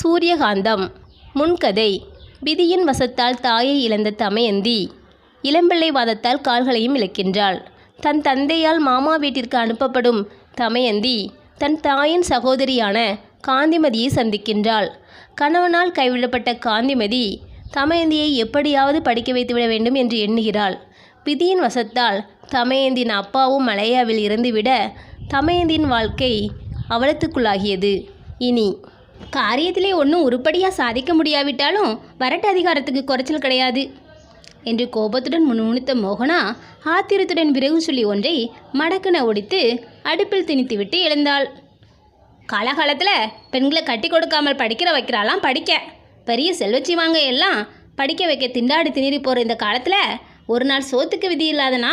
சூரியகாந்தம். முன்கதை. விதியின் வசத்தால் தாயை இழந்த தமயந்தி இளம்பிள்ளை வாதத்தால் கால்களையும் இழக்கின்றாள். தன் தந்தையால் மாமா வீட்டிற்கு அனுப்பப்படும் தமயந்தி தன் தாயின் சகோதரியான காந்திமதியை சந்திக்கின்றாள். கணவனால் கைவிடப்பட்ட காந்திமதி தமயந்தியை எப்படியாவது படிக்க வைத்துவிட வேண்டும் என்று எண்ணுகிறாள். விதியின் வசத்தால் தமயந்தின் அப்பாவும் மலையாவில் இறந்துவிட தமயந்தின் வாழ்க்கை அவலத்துக்குள்ளாகியது. இனி காரியத்திலே ஒன்றும் உருப்படியாக சாதிக்க முடியாவிட்டாலும் வரட்டு அதிகாரத்துக்கு குறைச்சல் கிடையாது என்று கோபத்துடன் முணுமுணுத்த மோகனா ஆத்திரத்துடன் விறகு சொல்லி ஒன்றை மடக்கென ஒடித்து அடுப்பில் திணித்துவிட்டு எழுந்தாள். காலகாலத்தில் பெண்களை கட்டி கொடுக்காமல் படிக்கிற வைக்கிறாலாம் படிக்க. பெரிய செல்வச்சி வாங்க எல்லாம் படிக்க வைக்க திண்டாடி திணிறி போகிற இந்த காலத்தில் ஒரு நாள் சோத்துக்கு விதி இல்லாதனா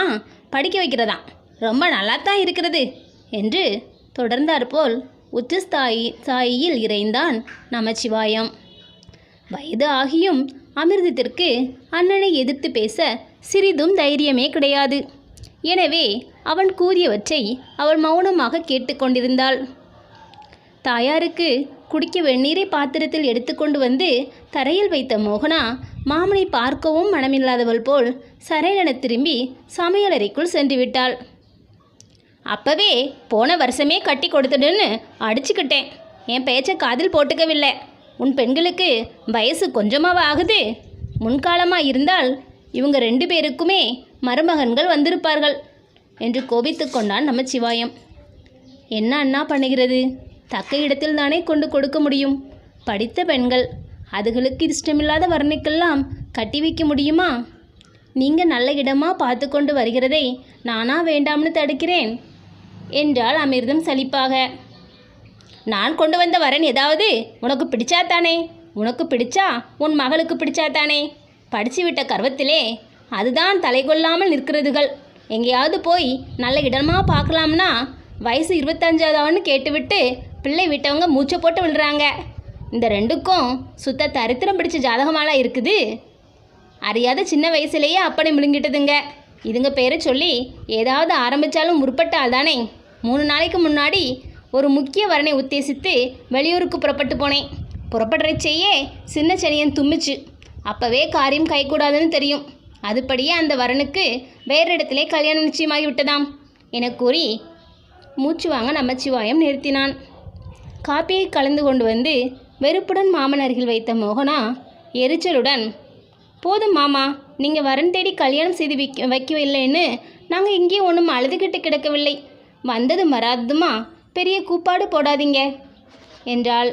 படிக்க வைக்கிறதான் ரொம்ப நல்லாத்தான் இருக்கிறது என்று தொடர்ந்தாற்போல் உச்சஸ்தாயியில் இறைந்தான் நமச்சிவாயம். வயது ஆகியும் அமிர்தத்திற்கு அண்ணனை எதிர்த்து பேச சிறிதும் தைரியமே கிடையாது. எனவே அவன் கூறியவற்றை அவள் மௌனமாக கேட்டுக்கொண்டிருந்தாள். தாயாருக்கு குடிக்க வெந்நீரை பாத்திரத்தில் எடுத்துக்கொண்டு வந்து தரையில் வைத்த மோகனா மாமனை பார்க்கவும் மனமில்லாதவள் போல் சரையென திரும்பி சமையலறைக்குள் சென்று விட்டாள். அப்பவே போன வருஷமே கட்டி கொடுத்துடுன்னு அடிச்சுக்கிட்டேன். என் பேச்சை காதில் போட்டுக்கவில்லை. உன் பெண்களுக்கு வயசு கொஞ்சமாக ஆகுது. முன்காலமாக இருந்தால் இவங்க 2 பேருக்குமே மருமகன்கள் வந்திருப்பார்கள் என்று கோபித்து கொண்டான் நமச்சிவாயம். என்ன அண்ணா பண்ணுகிறது? தக்க இடத்தில் தானே கொண்டு கொடுக்க முடியும். படித்த பெண்கள், அதுகளுக்கு இஷ்டமில்லாத வர்ணிக்கெல்லாம் கட்டி வைக்க முடியுமா? நீங்கள் நல்ல இடமாக பார்த்து கொண்டு வருகிறதை நானா வேண்டாம்னு தடுக்கிறேன் என்றாள் அமிர்தம் சலிப்பாக. நான் கொண்டு வந்த வரன் ஏதாவது உனக்கு பிடிச்சாத்தானே? உனக்கு பிடிச்சா உன் மகளுக்கு பிடிச்சாத்தானே? படித்து விட்ட கர்வத்திலே அதுதான் தலை கொள்ளாமல் நிற்கிறதுகள். எங்கேயாவது போய் நல்ல இடமா பார்க்கலாம்னா வயசு 25ஆவதுன்னு கேட்டுவிட்டு பிள்ளை விட்டவங்க மூச்சை போட்டு விழுறாங்க. இந்த 2க்கும் சுத்த தரித்திரம் பிடிச்ச ஜாதகமாலாம் இருக்குது. அறியாத சின்ன வயசுலேயே அப்படி முழுங்கிட்டதுங்க. இதுங்க பேரை சொல்லி ஏதாவது ஆரம்பித்தாலும் முற்பட்டால் தானே. 3 நாளைக்கு முன்னாடி ஒரு முக்கிய வரனை உத்தேசித்து வெளியூருக்கு புறப்பட்டு போனேன். புறப்படுற செய்ய சின்ன சனியன் தும்மிச்சு. அப்போவே காரியம் கைகூடாதுன்னு தெரியும். அதுபடியே அந்த வரனுக்கு வேறு இடத்திலே கல்யாணம் நிச்சயமாகி விட்டதாம் என கூறி மூச்சு வாங்க நமச்சிவாயம் நிறுத்தினான். காப்பியை கலந்து கொண்டு வந்து வெறுப்புடன் மாமன் அருகில் வைத்த மோகனா எரிச்சலுடன், போதும் மாமா, நீங்கள் வரன் தேடி கல்யாணம் செய்து வைக்கவில்லைன்னு நாங்கள் இங்கே ஒன்றும் அழுதுகிட்டு கிடக்கவில்லை. வந்தது மறாததுமா பெரிய கூப்பாடு போடாதீங்க என்றாள்.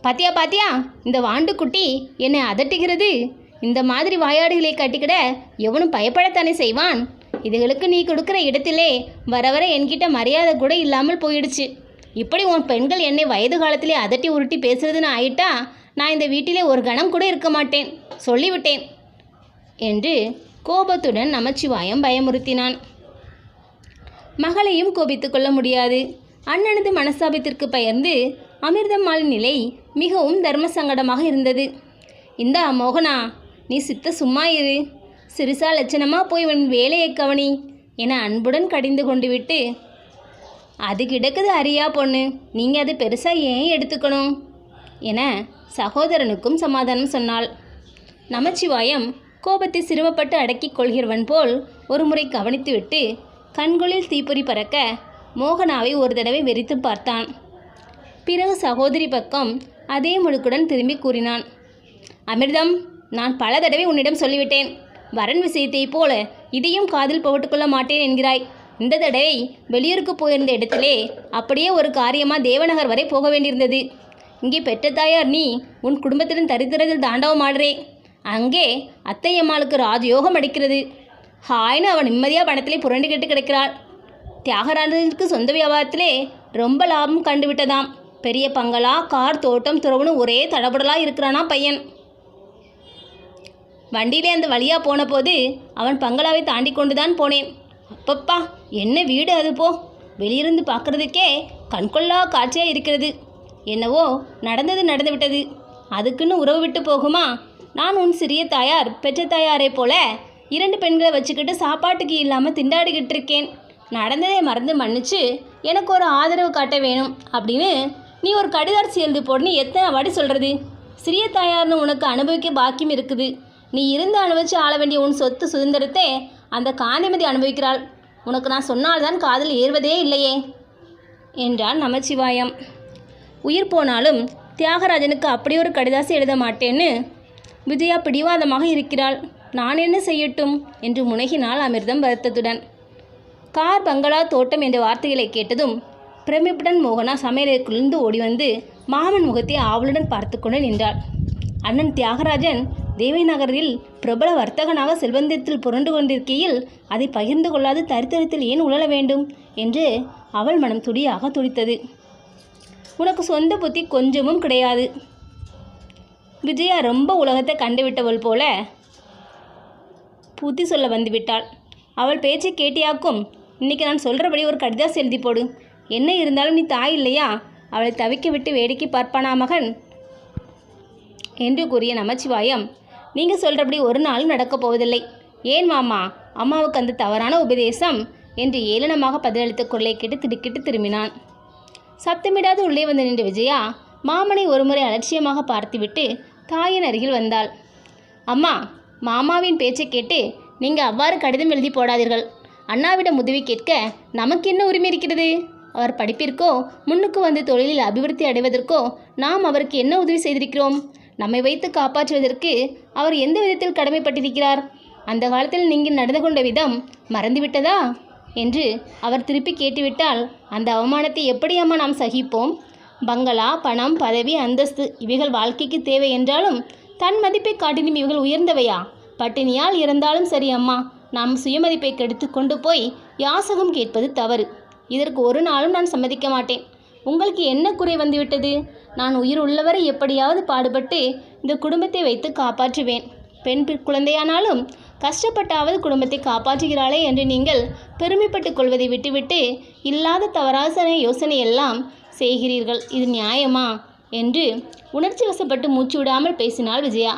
பாத்தியா பாத்தியா, இந்த வாண்டு குட்டி என்னை அதட்டுகிறது. இந்த மாதிரி வாயாடுகளை கட்டிக்கிட எவனும் பயப்படத்தானே செய்வான். இதுகளுக்கு நீ கொடுக்குற இடத்திலே வர வர என்கிட்ட மரியாதை கூட இல்லாமல் போயிடுச்சு. இப்படி உன் பெண்கள் என்னை வயது காலத்திலே அதட்டி உருட்டி பேசுறதுன்னு ஆயிட்டா நான் இந்த வீட்டிலே ஒரு கணம் கூட இருக்க மாட்டேன், சொல்லிவிட்டேன் என்று கோபத்துடன் நமச்சிவாயம் பயமுறுத்தினான். மகளையும் கோபித்து கொள்ள முடியாது. அண்ணனது மனஸ்தாபத்திற்கு பெயர்ந்து அமிர்தம்மாளின் நிலை மிகவும் தர்ம சங்கடமாக இருந்தது. இந்த மோகனா, நீ சித்த சும்மா இரு, சிறுசா லட்சணமாக போய் உன் வேலையை கவனி என அன்புடன் கடிந்து கொண்டு விட்டு, அது கிடக்குது அறியா பொண்ணு, நீங்கள் அது பெருசாக ஏன் எடுத்துக்கணும் என சகோதரனுக்கும் சமாதானம் சொன்னாள். நமச்சிவாயம் கோபத்தை சிரமப்பட்டு அடக்கிக் கொள்கிறவன் போல் ஒரு முறை கவனித்துவிட்டு கண்களில் தீப்பொறி பறக்க மோகனாவை ஒரு தடவை வெறித்து பார்த்தான். பிறகு சகோதரி பக்கம் அதே முழுக்குடன் திரும்பி கூறினான். அமிர்தம், நான் பல தடவை உன்னிடம் சொல்லிவிட்டேன். வரன் விஷயத்தை போல இதையும் காதில் போட்டுக்கொள்ள மாட்டேன் என்கிறாய். இந்த தடவை வெளியூருக்கு போயிருந்த இடத்திலே அப்படியே ஒரு காரியமாக தேவநகர் வரை போக வேண்டியிருந்தது. இங்கே பெற்ற தாயார் நீ உன் குடும்பத்துடன் தரித்திரத்தில் தாண்டவம் ஆடுறே. அங்கே அத்தையம்மாளுக்கு ராஜயோகம் அடிக்கிறது. ஹாய்னு அவன் நிம்மதியாக பணத்திலே புரண்டுகிட்டு கிடக்கிறாள். தியாகராஜனுக்கு சொந்த வியாபாரத்திலே ரொம்ப லாபம் கண்டுவிட்டதாம். பெரிய பங்களா, கார், தோட்டம், துறவுன்னு ஒரே தடபடலாக இருக்கிறானா பையன். வண்டியிலே அந்த வழியாக போன போது அவன் பங்களாவை தாண்டி கொண்டு தான் போனேன். அப்பப்பா, என்ன வீடு அது! போ, வெளியிருந்து பார்க்குறதுக்கே கண்கொள்ளா காட்சியாக இருக்கிறது. என்னவோ நடந்தது நடந்து விட்டது, அதுக்குன்னு உறவு விட்டு போகுமா? நான் உன் சிறிய தாயார் பெற்ற தாயாரை போல 2 பெண்களை வச்சுக்கிட்டு சாப்பாட்டுக்கு இல்லாமல் திண்டாடிக்கிட்டு இருக்கேன். நடந்ததை மறந்து மன்னிச்சு எனக்கு ஒரு ஆதரவு காட்ட வேணும் அப்படின்னு நீ ஒரு கடிதாசி எழுதி போடுன்னு எத்தனை வாடி சொல்கிறது? சிறிய தாயார்னு உனக்கு அனுபவிக்க பாக்கியம் இருக்குது. நீ இருந்து அனுபவித்து ஆள வேண்டிய உன் சொத்து சுதந்திரத்தை அந்த காந்திமதி அனுபவிக்கிறாள். உனக்கு நான் சொன்னால்தான் காதில் ஏறுவதே இல்லையே என்றான் நமச்சிவாயம். உயிர் போனாலும் தியாகராஜனுக்கு அப்படி ஒரு கடிதாசி எழுத மாட்டேன்னு விஜயா பிடிவாதமாக இருக்கிறாள். நான் என்ன செய்யட்டும் என்று முனகினாள் அமிர்தம் வருத்தத்துடன். கார், பங்களா, தோட்டம் என்ற வார்த்தைகளை கேட்டதும் பிரமிப்புடன் மோகனா சமையலுக்குள்ளிருந்து ஓடி வந்து மாமன் முகத்தை ஆவலுடன் பார்த்து கொண்டு நின்றாள். அண்ணன் தியாகராஜன் தேவை நகரில் பிரபல வர்த்தகனாக செல்வந்தத்தில் புரண்டு கொண்டிருக்கையில் அதை பகிர்ந்து கொள்ளாது தரித்திரத்தில் ஏன் உழல வேண்டும் என்று அவள் மனம் துடியாக துடித்தது. உனக்கு சொந்த புத்தி கொஞ்சமும் கிடையாது. விஜயா ரொம்ப உலகத்தை கண்டுவிட்டவள் போல புத்தி சொல்ல வந்துவிட்டாள். அவள் பேச்சை கேட்டியாக்கும். இன்னைக்கு நான் சொல்கிறபடி ஒரு கடிதாசி எழுதி போடு. என்ன இருந்தாலும் நீ தாய் இல்லையா? அவளை தவிக்க விட்டு வேடிக்கை பார்ப்பானா மகன் என்று கூறிய நமச்சிவாயம், நீங்கள் சொல்கிறபடி ஒரு நாளும் நடக்கப் போவதில்லை. ஏன் மாமா, அம்மாவுக்கு அந்த தவறான உபதேசம் என்று ஏளனமாக பதிலளித்த குரலை கேட்டு திடுக்கிட்டு திரும்பினான். சத்தமிடாது உள்ளே வந்து நின்ற விஜயா மாமனை ஒருமுறை அலட்சியமாக பார்த்துவிட்டு தாயின் அருகில் வந்தாள். அம்மா, மாமாவின் பேச்சை கேட்டு நீங்கள் அவ்வாறு கடிதம் எழுதி போடாதீர்கள். அண்ணாவிடம் உதவி கேட்க நமக்கு என்ன உரிமை இருக்கிறது? அவர் படிப்பிற்கோ முன்னுக்கு வந்து தொழிலில் அபிவிருத்தி அடைவதற்கோ நாம் அவருக்கு என்ன உதவி செய்திருக்கிறோம்? நம்மை வைத்து காப்பாற்றுவதற்கு அவர் எந்த விதத்தில் கடமைப்பட்டிருக்கிறார்? அந்த காலத்தில் நீங்கள் நடந்து கொண்ட விதம் மறந்துவிட்டதா என்று அவர் திருப்பி கேட்டுவிட்டால் அந்த அவமானத்தை எப்படி அம்மா நாம் சகிப்போம்? பங்களா, பணம், பதவி, அந்தஸ்து இவைகள் வாழ்க்கைக்கு தேவை என்றாலும் தன் மதிப்பை காட்டிலும் இவைகள் உயர்ந்தவையா? பட்டினியால் இறந்தாலும் சரி அம்மா, நாம் சுயமதிப்பை கெடுத்து கொண்டு போய் யாசகம் கேட்பது தவறு. இதற்கு ஒரு நாளும் நான் சம்மதிக்க மாட்டேன். உங்களுக்கு என்ன குறை வந்துவிட்டது? நான் உயிர் உள்ளவரை எப்படியாவது பாடுபட்டு இந்த குடும்பத்தை வைத்து காப்பாற்றுவேன். பெண் குழந்தையானாலும் கஷ்டப்பட்டாவது குடும்பத்தை காப்பாற்றுகிறாளே என்று நீங்கள் பெருமைப்பட்டு கொள்வதை விட்டுவிட்டு இல்லாத தவறான யோசனை எல்லாம் செய்கிறீர்கள். இது நியாயமா என்று உணர்ச்சி வசப்பட்டு மூச்சு விடாமல் பேசினாள் விஜயா.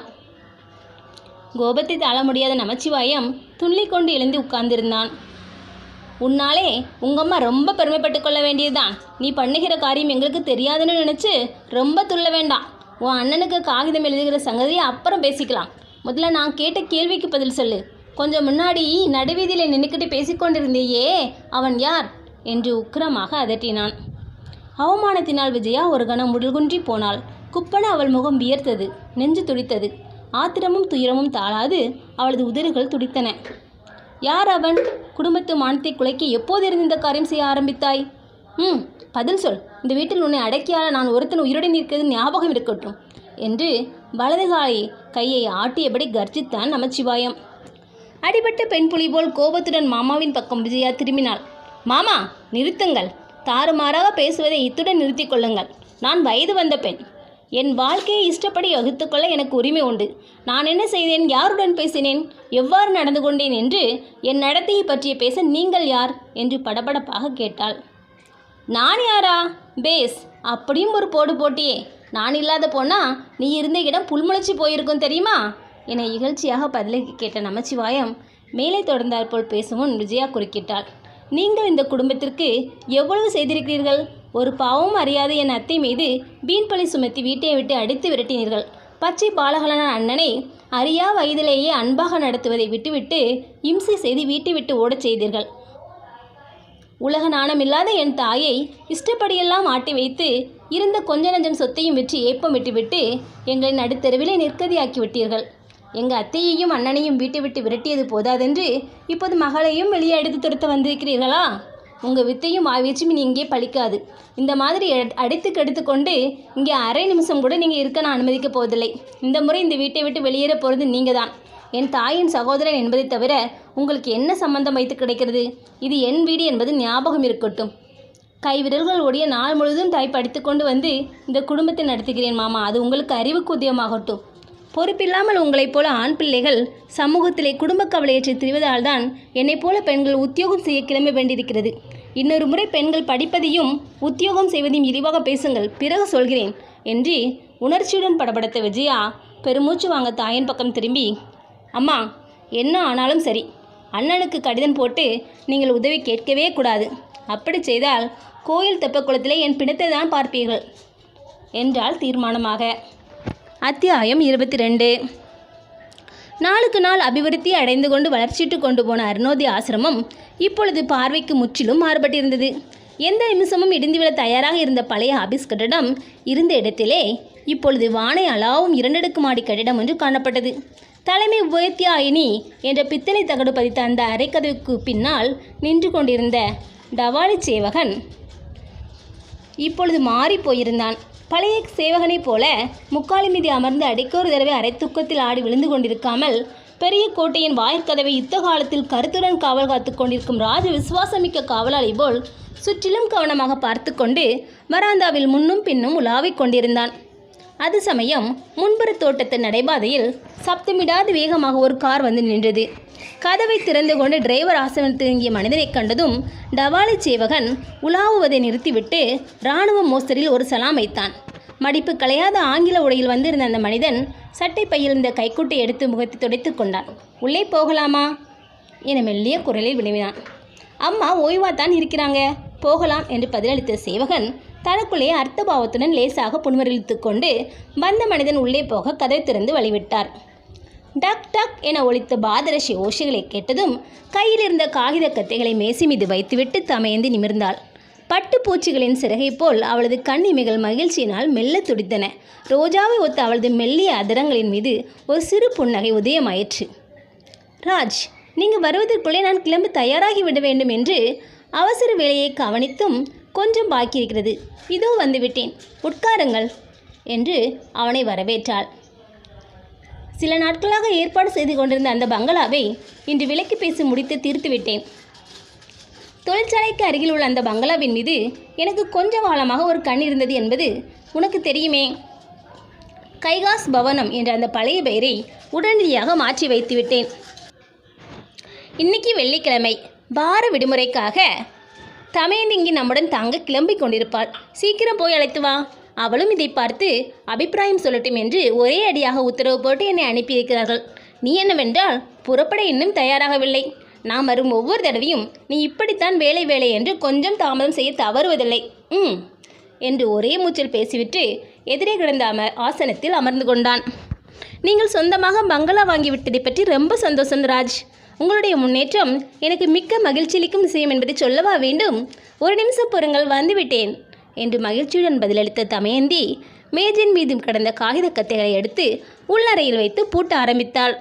கோபத்தை தாழ முடியாத நமச்சிவாயம் துள்ளி கொண்டு எழுந்து உட்கார்ந்திருந்தான். உன்னாலே உங்கம்மா ரொம்ப பெருமைப்பட்டு கொள்ள வேண்டியதுதான். நீ பண்ணுகிற காரியம் எங்களுக்கு தெரியாதுன்னு நினச்சி ரொம்ப துள்ள வேண்டாம். உன் அண்ணனுக்கு காகிதம் எழுதுகிற சங்கதியை அப்புறம் பேசிக்கலாம். முதல்ல நான் கேட்ட கேள்விக்கு பதில் சொல்லு. கொஞ்சம் முன்னாடி நடுவீதியில் நின்றுக்கிட்டு பேசிக்கொண்டிருந்தேயே, அவன் யார் என்று உக்கிரமாக அதட்டினான். அவமானத்தினால் விஜயா ஒரு கணம் உடல்குன்றி போனாள். குப்பன அவள் முகம் வியர்த்தது, நெஞ்சு துடித்தது. ஆத்திரமும் துயரமும் தாழாது அவளது உதடுகள் துடித்தன. யார் அவன்? குடும்பத்து மானத்தை குலைக்க எப்போதிருந்து இந்த காரியம் செய்ய ஆரம்பித்தாய்? பதில் சொல். இந்த வீட்டில் உன்னை அடக்கியால நான் ஒருத்தன் உயிருடன் இருக்கிறது ஞாபகம் இருக்கட்டும் என்று வலதுகாலை கையை ஆட்டியபடி கர்ஜித்தான் நமச்சிவாயம். அடிபட்ட பெண் புலி போல் கோபத்துடன் மாமாவின் பக்கம் விஜயா திரும்பினாள். மாமா, நிறுத்துங்கள். தாறுமாறாக பேசுவதை இத்துடன் நிறுத்தி கொள்ளுங்கள். நான் வயது வந்த பெண். என் வாழ்க்கையை இஷ்டப்படி வகுத்துக்கொள்ள எனக்கு உரிமை உண்டு. நான் என்ன செய்தேன்? யாருடன் பேசினேன்? எவ்வாறு நடந்து கொண்டேன் என்று என் நடத்தையை பற்றிய பேச நீங்கள் யார் என்று படபடப்பாக கேட்டாள். நான் யாரா? பேஸ், அப்படியும் ஒரு போடு போட்டியே. நான் இல்லாத போனா நீ இருந்த இடம் புல்முளைச்சி போயிருக்கும் தெரியுமா என இகழ்ச்சியாக பதிலை கேட்ட நமச்சிவாயம் மேலே தொடர்ந்தால் போல் பேசுமுன் விஜயா குறுக்கிட்டாள். நீங்கள் இந்த குடும்பத்திற்கு எவ்வளவு செய்திருக்கிறீர்கள்? ஒரு பாவம் அறியாத என் அத்தை மீது வீண்பழி சுமத்தி வீட்டை விட்டு அடித்து விரட்டினீர்கள். பச்சை பாலகலான அண்ணனை அறியா வயதிலேயே அன்பாக நடத்துவதை விட்டுவிட்டு இம்சை செய்து வீட்டை விட்டு ஓடச் செய்தீர்கள். உலக நாணமில்லாத என் தாயை இஷ்டப்படியெல்லாம் ஆட்டி வைத்து இருந்த கொஞ்ச நஞ்சம் சொத்தையும் விற்று ஏப்பம் விட்டுவிட்டு எங்களை நடுத்தெருவிலே நிற்கதியாக்கி விட்டீர்கள். எங்கள் அத்தையையும் அண்ணனையும் வீட்டை விட்டு விரட்டியது போதாதென்று இப்போது மகளையும் வெளியே அடித்து துரத்த வந்திருக்கிறீர்களா? உங்கள் வித்தையும் வாய்வீச்சும் நீ இங்கே பழிக்காது. இந்த மாதிரி அடித்து கெடுத்து கொண்டு இங்கே அரை நிமிஷம் கூட நீங்கள் இருக்க நான் அனுமதிக்கப் போவதில்லை. இந்த முறை இந்த வீட்டை விட்டு வெளியேற போகிறது நீங்கள் தான். என் தாயின் சகோதரன் என்பதை தவிர உங்களுக்கு என்ன சம்பந்தம் வைத்து கிடைக்கிறது? இது என் வீடு என்பது ஞாபகம் இருக்கட்டும். கைவிரல்கள் உடைய நாள் முழுவதும் தாய் படித்து கொண்டு வந்து இந்த குடும்பத்தை நடத்துகிறேன் மாமா. அது உங்களுக்கு அறிவுக்கு உதயமாகட்டும். பொறுப்பில்லாமல் உங்களைப் போல ஆண் பிள்ளைகள் சமூகத்திலே குடும்ப கவலையற்றி திரிவதால் தான் என்னைப் போல பெண்கள் உத்தியோகம் செய்ய கிளம்ப வேண்டியிருக்கிறது. இன்னொரு முறை பெண்கள் படிப்பதையும் உத்தியோகம் செய்வதையும் இழிவாக பேசுங்கள், பிறகு சொல்கிறேன் என்று உணர்ச்சியுடன் படபடத்த விஜயா பெருமூச்சு வாங்க தாயின் பக்கம் திரும்பி, அம்மா, என்ன ஆனாலும் சரி, அண்ணனுக்கு கடிதம் போட்டு நீங்கள் உதவி கேட்கவே கூடாது. அப்படி செய்தால் கோயில் தெப்பக்குளத்திலே என் பிணத்தை தான் பார்ப்பீர்கள். என்றாள் தீர்மானமாக. அத்தியாயம் 22. நாளுக்கு நாள் அபிவிருத்தி அடைந்து கொண்டு வளர்ச்சிட்டு கொண்டு போன அருணோதய ஆசிரமம் இப்பொழுது பார்வைக்கு முற்றிலும் மாறுபட்டிருந்தது. எந்த நிமிஷமும் இடிந்துவிட தயாராக இருந்த பழைய ஆபீஸ் கட்டிடம் இருந்த இடத்திலே இப்பொழுது வானை அளாவும் 2 அடுக்குமாடி கட்டிடம் ஒன்று காணப்பட்டது. தலைமை உபயத்தியாயினி என்ற பித்தளை தகடு பதித்த அந்த அரைக்கதவுக்கு பின்னால் நின்று கொண்டிருந்த டவாலி சேவகன் இப்பொழுது மாறி போயிருந்தான். பழைய சேவகனைப் போல முக்காலி மீது அமர்ந்து அடிக்கொரு தடவை அரை தூக்கத்தில் ஆடி விழுந்து கொண்டிருக்காமல், பெரிய கோட்டையின் வாயிற்கதவை யுத்த காலத்தில் கருத்துடன் காவல் காத்து கொண்டிருக்கும் ராஜ விசுவாசமிக்க காவலாளி போல் சுற்றிலும் கவனமாக பார்த்து கொண்டு வராந்தாவில் முன்னும் பின்னும் உலாவிக் கொண்டிருந்தான். அது சமயம் முன்புற தோட்டத்து நடைபாதையில் சப்தமிடாது வேகமாக ஒரு கார் வந்து நின்றது. கதவை திறந்து கொண்டு டிரைவர் ஆசனத்தில் தூங்கிய மனிதனை கண்டதும் டவாலி சேவகன் உலாவுவதை நிறுத்திவிட்டு இராணுவ மோஸ்தரில் ஒரு சலாம் வைத்தான். மடிப்பு களையாத ஆங்கில உடையில் வந்திருந்த அந்த மனிதன் சட்டை பையில் இருந்த கைக்குட்டை எடுத்து முகத்தை துடைத்து கொண்டான். உள்ளே போகலாமா என மெல்லிய குரலில் வினவினான். அம்மா ஓய்வாத்தான் இருக்கிறாங்க, போகலாம் என்று பதிலளித்த சேவகன் தனக்குள்ளே அர்த்தபாவத்துடன் லேசாக புன்முறுவலித்து கொண்டு வந்த மனிதன் உள்ளே போக கதவை திறந்து வழிவிட்டார். டக் டக் என ஒலித்த பாதரசி ஓசைகளை கேட்டதும் கையில் இருந்த காகித கத்தைகளை மேசை மீது வைத்துவிட்டு தமையந்தி நிமிர்ந்தாள். பட்டு பூச்சிகளின் சிறகை போல் அவளது கண்ணிமைகள் மகிழ்ச்சியினால் மெல்ல துடித்தன. ரோஜாவை ஒத்த அவளது மெல்லிய அதரங்களின் மீது ஒரு சிறு புன்னகை உதயமாயிற்று. ராஜ், நீங்கள் வருவதற்குள்ளே நான் கிளம்ப தயாராகி விட வேண்டும் என்று அவசர வேலையை கவனித்தும் கொஞ்சம் பாக்கியிருக்கிறது. இதோ வந்துவிட்டேன், உட்காருங்கள் என்று அவனை வரவேற்றாள். சில நாட்களாக ஏற்பாடு செய்து கொண்டிருந்த அந்த பங்களாவை இன்று விலைக்கு பேசி முடித்து தீர்த்துவிட்டேன். தொழிற்சாலைக்கு அருகில் உள்ள அந்த பங்களாவின் மீது எனக்கு கொஞ்ச காலமாக ஒரு கண் இருந்தது என்பது உனக்கு தெரியுமே. கைகாஸ் பவனம் என்ற அந்த பழைய பெயரை உடனடியாக மாற்றி வைத்துவிட்டேன். இன்னைக்கு வெள்ளிக்கிழமை, வார விடுமுறைக்காக தமையந்தி இங்கே நம்முடன் தங்க கிளம்பிக் கொண்டிருப்பாள். சீக்கிரம் போய் அழைத்து வா. அவளும் இதை பார்த்து அபிப்பிராயம் சொல்லட்டும் என்று ஒரே அடியாக உத்தரவு போட்டு என்னை அனுப்பியிருக்கிறார்கள். நீ என்னவென்றால் புறப்பட இன்னும் தயாராகவில்லை. நாம் வரும் ஒவ்வொரு தடவையும் நீ இப்படித்தான் வேலை வேலை என்று கொஞ்சம் தாமதம் செய்ய தவறுவதில்லை என்று ஒரே மூச்சில் பேசிவிட்டு எதிரே கிடந்த ஆசனத்தில் அமர்ந்து கொண்டான். நீங்கள் சொந்தமாக பங்களா வாங்கிவிட்டதை பற்றி ரொம்ப சந்தோஷம் ராஜ். உங்களுடைய முன்னேற்றம் எனக்கு மிக்க மகிழ்ச்சியளிக்கும் விஷயம் என்பதை சொல்லவா வேண்டும்? ஒரு நிமிஷம் பொறுங்கள், வந்துவிட்டேன் என்று மகிழ்ச்சியுடன் பதிலளித்த தமையந்தி மேஜின் மீது கிடந்த காகித கத்தைகளை எடுத்து உள்ளறையில் வைத்து பூட்ட ஆரம்பித்தாள்.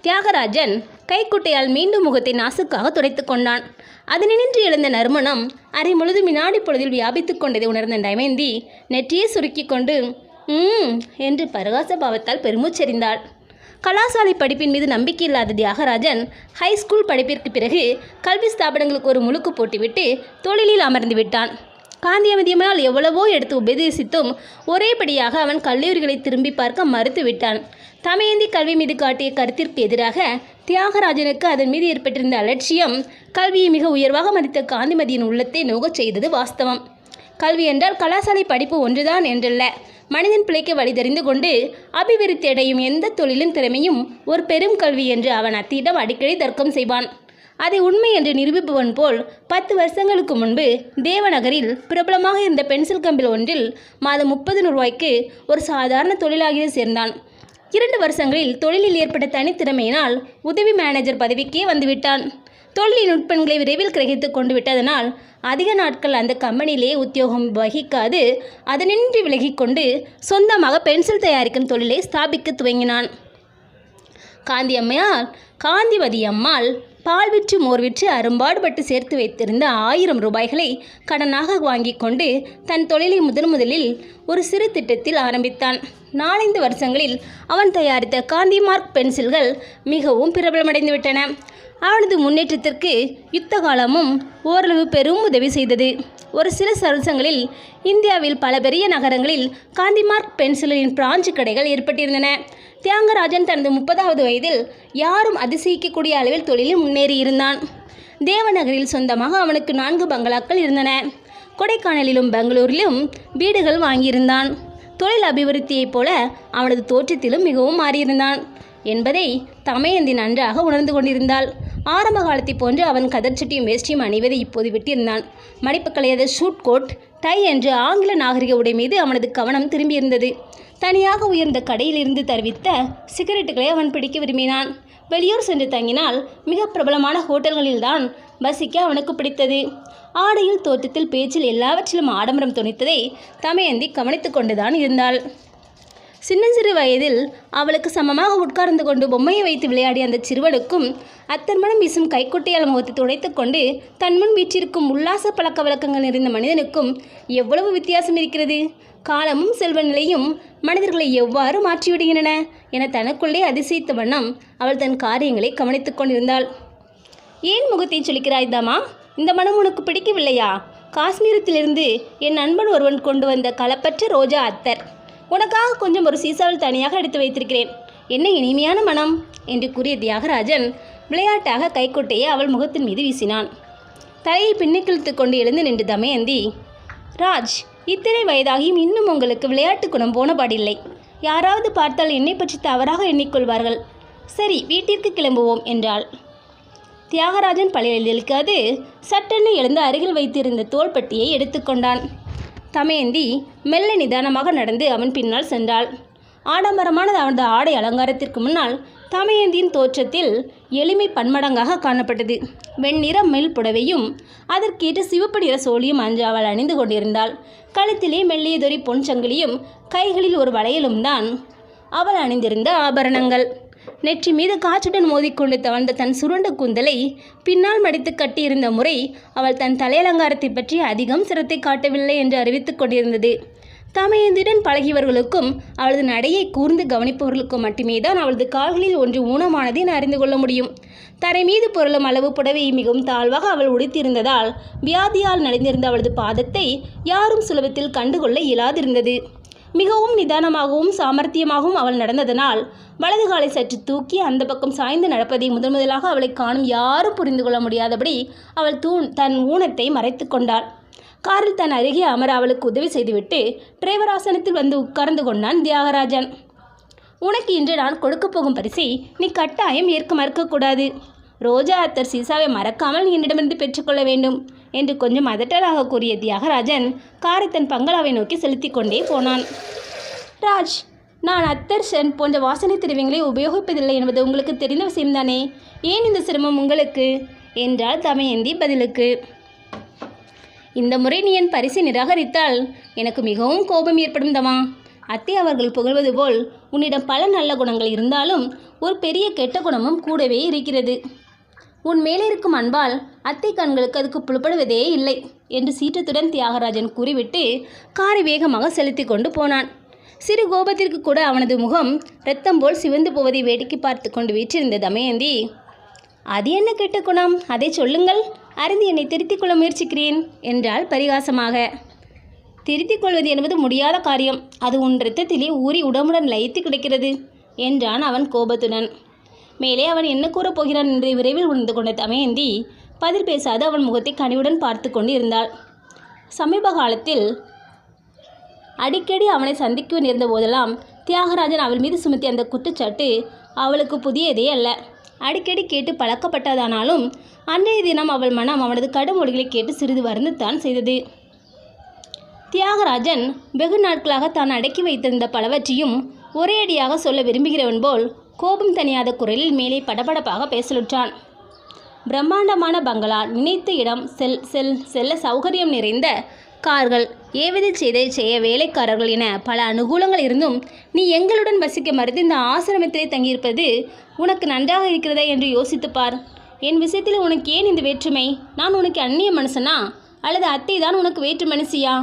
தியாகராஜன் கைக்குட்டையால் மீண்டும் முகத்தை நாசுக்காக துடைத்து கொண்டான். அதனின்று எழுந்த நறுமணம் அரை முழுதும் வினாடி பொழுதில் வியாபித்து கொண்டதை உணர்ந்த தமையந்தி நெற்றியை சுருக்கி கொண்டு என்று பரகாச பாவத்தால் பெருமூச்செறிந்தாள். கலாசாலை படிப்பின் மீது நம்பிக்கை இல்லாத தியாகராஜன் ஹைஸ்கூல் படிப்பிற்கு பிறகு கல்வி ஸ்தாபனங்களுக்கு ஒரு முழுக்கு போட்டுவிட்டு தொழிலில் அமர்ந்து விட்டான். காந்தியமதியமால் எவ்வளவோ எடுத்து உபதேசித்தும் ஒரேபடியாக அவன் கல்லூரிகளை திரும்பி பார்க்க மறுத்து விட்டான். தமையந்தி கல்வி மீது காட்டிய கருத்திற்கு எதிராக தியாகராஜனுக்கு அதன் மீது ஏற்பட்டிருந்த அலட்சியம் கல்வியை மிக உயர்வாக மதித்த காந்திமதியின் உள்ளத்தை நோகச் செய்தது வாஸ்தவம். கல்வி என்றால் கலாசாலை படிப்பு ஒன்றுதான் என்றல்ல. மனிதன் பிழைக்க வழி தெரிந்து கொண்டு அபிவிருத்தி அடையும் எந்த தொழிலின் திறமையும் ஒரு பெரும் கல்வி என்று அவன் அத்தியிடம் அடிக்கடி தர்க்கம் செய்வான். அதை உண்மை என்று நிரூபிப்பவன் போல் 10 வருஷங்களுக்கு முன்பு தேவநகரில் பிரபலமாக இருந்த பென்சில் கம்பில் ஒன்றில் மாதம் 30 ரூபாய்க்கு ஒரு சாதாரண தொழிலாகிய சேர்ந்தான். 2 வருஷங்களில் தொழிலில் ஏற்பட்ட தனித்திறமையினால் உதவி மேனேஜர் பதவிக்கே வந்துவிட்டான். தொழிலின் நுட்பங்களை விரைவில் கிரகித்து கொண்டு விட்டதனால் அதிக நாட்கள் அந்த கம்பெனியிலே உத்தியோகம் வகிக்காது அதனின்றி விலகிக்கொண்டு சொந்தமாக பென்சில் தயாரிக்கும் தொழிலை ஸ்தாபிக்க துவங்கினான். காந்திமதி அம்மாள் பால் விற்று மோர் விற்று அரும்பாடுபட்டு சேர்த்து வைத்திருந்த 1000 ரூபாய்களை கடனாக வாங்கி கொண்டு தன் தொழிலை முதலில் ஒரு சிறு திட்டத்தில் ஆரம்பித்தான். 4-5 வருஷங்களில் அவன் தயாரித்த காந்தி மார்க் பென்சில்கள் மிகவும் பிரபலமடைந்து விட்டன. அவனது முன்னேற்றத்திற்கு யுத்த காலமும் ஓரளவு பெரும் உதவி செய்தது. ஒரு சில வருஷங்களில் இந்தியாவில் பல பெரிய நகரங்களில் காந்தி மார்க் பென்சிலின் பிரான்ச்சு கடைகள் ஏற்பட்டிருந்தன. தியாகராஜன் தனது 30வது வயதில் யாரும் அதிசயிக்கக்கூடிய அளவில் தொழிலில் முன்னேறியிருந்தான். தேவநகரில் சொந்தமாக அவனுக்கு 4 பங்களாக்கள் இருந்தன. கொடைக்கானலிலும் பெங்களூரிலும் வீடுகள் வாங்கியிருந்தான். தொழில் அபிவிருத்தியைப் போல அவனது தோற்றத்திலும் மிகவும் மாறியிருந்தான் என்பதை தமையந்தி நன்றாக உணர்ந்து கொண்டிருந்தாள். ஆரம்ப காலத்தை போன்று அவன் கதர்ச்சட்டியும் வேஷ்டியும் அணிவதை இப்போது விட்டிருந்தான். மடிப்பு கலையாத ஷூட் கோட், டை என்ற ஆங்கில நாகரிக உடை மீது அவனது கவனம் திரும்பியிருந்தது. தனியாக உயர்ந்த கடையிலிருந்து தருவித்த சிகரெட்டுகளை அவன் பிடிக்க விரும்பினான். வெளியூர் சென்று தங்கினால் மிக பிரபலமான ஹோட்டல்களில்தான் வசிக்க அவனுக்கு பிடித்தது. ஆடையில், தோற்றத்தில், பேச்சில் எல்லாவற்றிலும் ஆடம்பரம் துணித்ததை தமயந்தி கவனித்து கொண்டுதான் இருந்தாள். சின்னஞ்சிறு வயதில் அவளுக்கு சமமாக உட்கார்ந்து கொண்டு பொம்மையை வைத்து விளையாடிய அந்த சிறுவனுக்கும் அத்தர்மணம் வீசும் கைக்குட்டையால் முகத்தை துடைத்து கொண்டு தன்முன் வீற்றிருக்கும் உல்லாச பழக்க வழக்கங்கள் நிறைந்த மனிதனுக்கும் எவ்வளவு வித்தியாசம் இருக்கிறது! காலமும் செல்வ நிலையும் மனிதர்களை எவ்வாறு மாற்றிவிடுகின்றன என தனக்குள்ளே அதிசயித்த வண்ணம் அவள் தன் காரியங்களை கவனித்து கொண்டிருந்தாள். ஏன் முகத்தை சொல்லிக்கிறாய் தாமா? இந்த மனம் உனக்கு பிடிக்கவில்லையா? காஷ்மீரத்திலிருந்து என் நண்பன் ஒருவன் கொண்டு வந்த களப்பற்ற ரோஜா அத்தர். உனக்காக கொஞ்சம் ஒரு சீசாவில் தனியாக எடுத்து வைத்திருக்கிறேன். என்ன இனிமையான மனம் என்று கூறிய தியாகராஜன் விளையாட்டாக கைக்குட்டையை அவள் முகத்தின் மீது வீசினான். தலையை பின்னிக்கிழித்து கொண்டு எழுந்து நின்று தமயந்தி, ராஜ், இத்தனை வயதாகியும் இன்னும் உங்களுக்கு விளையாட்டு குணம் போனபாடில்லை. யாராவது பார்த்தால் என்னை பற்றி தவறாக எண்ணிக்கொள்வார்கள். சரி, வீட்டிற்கு கிளம்புவோம் என்றாள். தியாகராஜன் பழையில் இழுக்காது சட்டென்று எழுந்து அருகில் வைத்திருந்த தோள்பட்டியை எடுத்துக்கொண்டான். தமயந்தி மெல்ல நிதானமாக நடந்து அவன் பின்னால் சென்றாள். ஆடம்பரமான அவனது ஆடை அலங்காரத்திற்கு முன்னால் தமயந்தியின் தோற்றத்தில் எளிமை பன்மடங்காக காணப்பட்டது. வெண்ணிற மெல் புடவையும் அதற்கேற்ற சிவப்பு நிற சோழியும் அன்று அவள் அணிந்து கொண்டிருந்தாள். கழுத்திலே மெல்லியதொரு பொன் சங்கிலியும் கைகளில் ஒரு வளையலும் தான் அவள் அணிந்திருந்த ஆபரணங்கள். நெற்றி மீது காற்றுடன் மோதிக்கொண்டு தவழ்ந்த தன் சுருண்ட கூந்தலை பின்னால் மடித்து கட்டியிருந்த முறை அவள் தன் தலையலங்காரத்தை பற்றி அதிகம் சிரத்தை காட்டவில்லை என்று அறிவித்து கொண்டிருந்தது. தமயந்தியுடன் பழகியவர்களுக்கும் அவளது நடையை கூர்ந்து கவனிப்பவர்களுக்கும் மட்டுமே தான் அவளது கால்களில் ஒன்று ஊனமானதை அறிந்து கொள்ள முடியும். தரை மீது பொருளும் அளவு புடவையை மிகவும் தாழ்வாக அவள் உடுத்தியிருந்ததால் வியாதியால் நலிந்திருந்த அவளது பாதத்தை யாரும் சுலபத்தில் கண்டுகொள்ள இயலாதிருந்தது. மிகவும் நிதானமாகவும் சாமர்த்தியமாகவும் அவள் நடந்ததனால் வலது காலை சற்று தூக்கி அந்த பக்கம் சாய்ந்து நடப்பதை முதலாக அவளை காணும் யாரும் புரிந்து கொள்ள முடியாதபடி அவள் தன் ஊனத்தை மறைத்து கொண்டாள். காரில் தன் அருகே அமர அவளுக்கு உதவி செய்துவிட்டு டிரைவர் ஆசனத்தில் வந்து உட்கார்ந்து கொண்டான் தியாகராஜன். உனக்கு இன்று நான் கொடுக்கப் போகும் பரிசை நீ கட்டாயம் ஏற்க மறுக்கக்கூடாது. ரோஜா அத்தர் சீசாவை மறக்காமல் என்னிடமிருந்து பெற்றுக்கொள்ள வேண்டும் என்று கொஞ்சம் அதட்டலாக கூறிய தியாகராஜன் காரை தன் பங்களாவை நோக்கி செலுத்தி கொண்டே போனான். ராஜ், நான் அத்தர் சென் போன்ற வாசனை திரவியங்களை உபயோகிப்பதில்லை என்பது உங்களுக்கு தெரிந்த விஷயம்தானே? ஏன் இந்த சிரமம் உங்களுக்கு என்றாள் தமயந்தி பதிலுக்கு. இந்த முறை நீ என் பரிசை நிராகரித்தால் எனக்கு மிகவும் கோபம் ஏற்படும் தமா. அத்தை அவர்கள் புகழ்வது போல் உன்னிடம் பல நல்ல குணங்கள் இருந்தாலும் ஒரு பெரிய கெட்ட குணமும் கூடவே இருக்கிறது. உன் மேலே இருக்கும் அன்பால் அத்தை கண்களுக்கு அதுக்கு புலப்படுவதே இல்லை என்று சீற்றத்துடன் தியாகராஜன் கூறிவிட்டு காரை வேகமாக செலுத்தி கொண்டு போனான். சிறு கோபத்திற்கு கூட அவனது முகம் இரத்தம் போல் சிவந்து போவதை வேடிக்கை பார்த்து கொண்டு வீற்றிருந்த தமயந்தி, அது என்ன கெட்ட குணம், அதை சொல்லுங்கள், அறிந்து என்னை திருத்திக் கொள்ள முயற்சிக்கிறேன் என்றாள் பரிகாசமாக. திருத்திக் கொள்வது என்பது முடியாத காரியம். அது உன் இரத்தத்திலே ஊறி உடம்புடன் லயித்து கிடக்கிறது என்றான் அவன் கோபத்துடன். மேலே அவன் என்ன கூறப் போகிறான் என்று விரைவில் உணர்ந்து கொண்ட தமயந்தி பதில் பேசாது அவன் முகத்தை கனிவுடன் பார்த்து கொண்டு இருந்தாள். சமீப காலத்தில் அடிக்கடி அவனை சந்திக்க நேர்ந்த போதெல்லாம் தியாகராஜன் அவள் மீது சுமத்திய அந்த குற்றச்சாட்டு அவளுக்கு புதியதே அல்ல. அடிக்கடி கேட்டு பழக்கப்பட்டதானாலும் அன்றைய தினம் அவள் மனம் அவனது கடுமொழிகளை கேட்டு சிறிது வருந்துத்தான் செய்தது. தியாகராஜன் வெகு நாட்களாக தான் அடக்கி வைத்திருந்த பலவற்றையும் ஒரேடியாக சொல்ல விரும்புகிறவன் போல் கோபம் தணியாத குரலில் மேலே படபடப்பாக பேசலுற்றான். பிரம்மாண்டமான பங்களா, நினைத்த இடம், செல்ல சௌகரியம் நிறைந்த கார்கள், ஏவதை செய்ய வேலைக்காரர்கள் என பல அனுகூலங்கள் இருந்தும் நீ எங்களுடன் வசிக்க மறுத்து இந்த ஆசிரமத்திலே தங்கியிருப்பது உனக்கு நன்றாக இருக்கிறதா என்று யோசித்துப்பார். என் விஷயத்தில் உனக்கு ஏன் இந்த வேற்றுமை? நான் உனக்கு அந்நிய மனுஷனா அல்லது அத்தை தான் உனக்கு வேற்று மனுஷியா?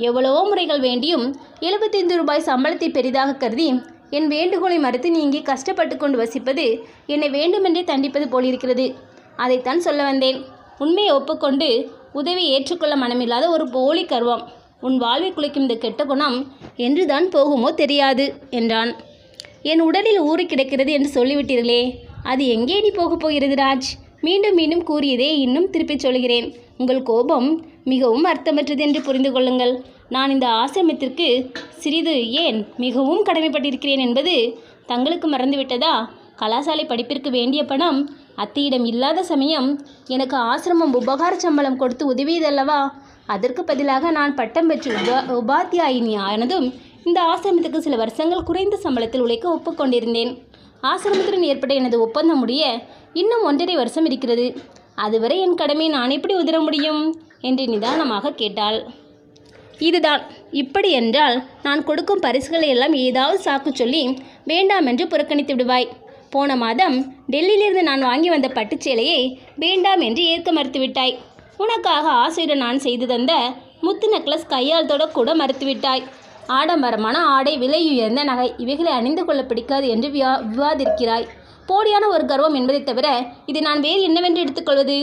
எவ்வளவோ முறைகள் வேண்டியும் 75 ரூபாய் சம்பளத்தை பெரிதாக கருதி என் வேண்டுகோளை மறுத்து நீ இங்கே கஷ்டப்பட்டு கொண்டு வசிப்பது என்னை வேண்டுமென்றே தண்டிப்பது போலிருக்கிறது. அதைத்தான் சொல்ல வந்தேன். உண்மையை ஒப்புக்கொண்டு உதவி ஏற்றுக்கொள்ள மனமில்லாத ஒரு போலி கர்வம் உன் வாழ்வை குலைக்கும் இந்த கெட்ட குணம் என்றுதான் போகுமோ தெரியாது என்றான். என் உடலில் ஊறி கிடக்கிறது என்று சொல்லிவிட்டீர்களே, அது எங்கே நீ போகப் போகிறது ராஜ்? மீண்டும் மீண்டும் கூறியதே இன்னும் திருப்பிச் சொல்கிறேன். உங்கள் கோபம் மிகவும் அர்த்தமற்றது என்று புரிந்து கொள்ளுங்கள். நான் இந்த ஆசிரமத்திற்கு சிறிது ஏன் மிகவும் கடமைப்பட்டிருக்கிறேன் என்பது தங்களுக்கு மறந்துவிட்டதா? கலாசாலை படிப்பிற்கு வேண்டிய பணம் அத்தையிடம் இல்லாத சமயம் எனக்கு ஆசிரமம் உபகார சம்பளம் கொடுத்து உதவியதல்லவா? அதற்கு பதிலாக நான் பட்டம் பெற்று உபாத்தியாயினி ஆனதும் இந்த ஆசிரமத்துக்கு சில வருஷங்கள் குறைந்த சம்பளத்தில் உழைக்க ஒப்புக்கொண்டிருந்தேன். ஆசிரமத்துடன் ஏற்பட்ட எனது ஒப்பந்தம் முடிய இன்னும் 1.5 வருஷம் இருக்கிறது. அதுவரை என் கடமை நான் எப்படி உதற முடியும் என்று நிதானமாக கேட்டாள். இதுதான். இப்படி என்றால் நான் கொடுக்கும் பரிசுகளை எல்லாம் ஏதாவது சாக்கு சொல்லி வேண்டாம் என்று புறக்கணித்து விடுவாய். போன மாதம் டெல்லியிலிருந்து நான் வாங்கி வந்த பட்டுச்சேலையை வேண்டாம் என்று ஏற்க மறுத்துவிட்டாய். உனக்காக ஆசையுடன் நான் செய்து தந்த முத்து நெக்லஸ் கையால் தொடக்கூட மறுத்துவிட்டாய். ஆடம்பரமான ஆடை, விலை உயர்ந்த நகை இவைகளை அணிந்து கொள்ள பிடிக்காது என்று விவாதிக்கிறாய். போலியான ஒரு கர்வம் என்பதை தவிர இதை நான் வேறு என்னவென்று எடுத்துக்கொள்வது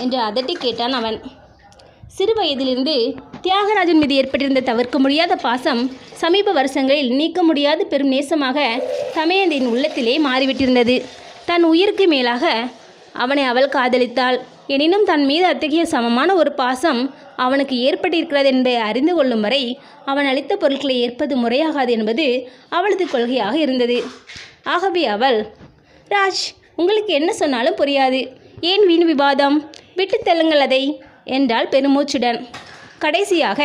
என்று அதட்டி கேட்டான் அவன். சிறு வயதிலிருந்து தியாகராஜன் மீது ஏற்பட்டிருந்த தவிர்க்க முடியாத பாசம் சமீப வருஷங்களில் நீக்க முடியாத பெரும் நேசமாக தமயந்தியின் உள்ளத்திலே மாறிவிட்டிருந்தது. தன் உயிருக்கு மேலாக அவனை அவள் காதலித்தாள். எனினும் தன் மீது அத்தகைய சமமான ஒரு பாசம் அவனுக்கு ஏற்பட்டிருக்கிறது என்பதை அறிந்து கொள்ளும் வரை அவன் அளித்த பொருட்களை ஏற்பது முறையாகாது என்பது அவளது கொள்கையாக இருந்தது. ஆகவே அவள், ராஜ், உங்களுக்கு என்ன சொன்னாலும் புரியாது. ஏன் வீண் விவாதம்? விட்டு தள்ளுங்கள் அதை என்றாள் பெருமூச்சுடன். கடைசியாக,